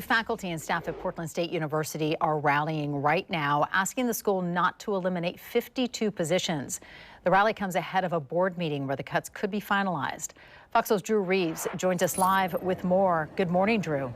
Faculty and staff at Portland State University are rallying right now, asking the school not to eliminate 52 positions. The rally comes ahead of a board meeting where the cuts could be finalized. Fox News' Drew Reeves joins us live with more. Good morning, Drew.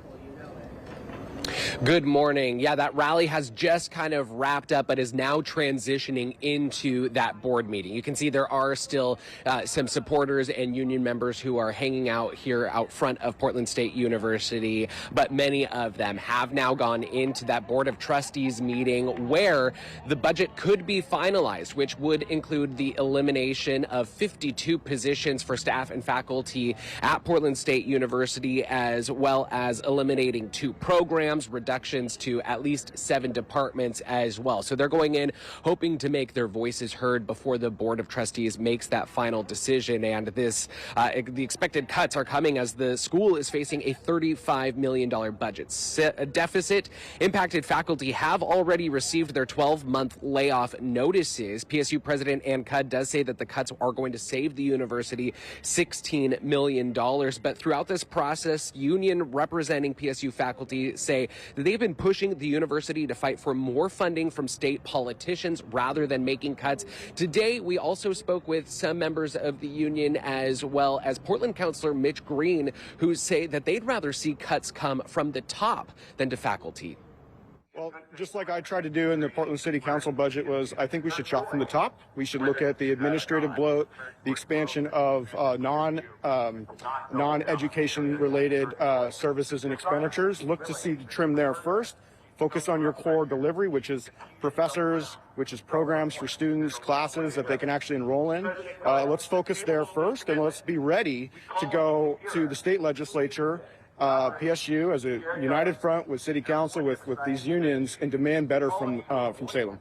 Good morning. Yeah, that rally has just kind of wrapped up, but is now transitioning into that board meeting. You can see there are still some supporters and union members who are hanging out here out front of Portland State University, but many of them have now gone into that Board of Trustees meeting where the budget could be finalized, which would include the elimination of 52 positions for staff and faculty at Portland State University, as well as eliminating 2 programs, reductions to at least 7 departments as well. So they're going in hoping to make their voices heard before the Board of Trustees makes that final decision. And the expected cuts are coming as the school is facing a $35 million budget deficit. Impacted faculty have already received their 12-month layoff notices. PSU President Ann Cudd does say that the cuts are going to save the university $16 million. But throughout this process, union representing PSU faculty say that they've been pushing the university to fight for more funding from state politicians rather than making cuts. Today, we also spoke with some members of the union as well as Portland Councilor Mitch Green, who say that they'd rather see cuts come from the top than to faculty. Well, just like I tried to do in the Portland City Council budget, I think we should shop from the top. We should look at the administrative bloat, the expansion of non-education related services and expenditures. Look to see trim there first. Focus on your core delivery, which is professors, which is programs for students, classes that they can actually enroll in. Let's focus there first, and let's be ready to go to the state legislature, PSU, as a united front with City Council, with these unions, and demand better from Salem.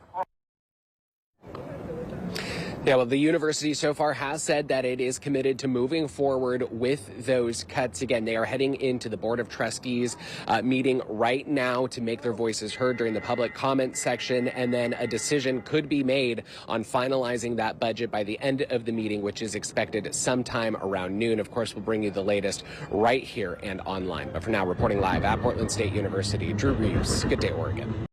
Yeah, well, the university so far has said that it is committed to moving forward with those cuts. Again, they are heading into the Board of Trustees meeting right now to make their voices heard during the public comment section, and then a decision could be made on finalizing that budget by the end of the meeting, which is expected sometime around noon. Of course, we'll bring you the latest right here and online. But for now, reporting live at Portland State University, Drew Reeves. Good day, Oregon.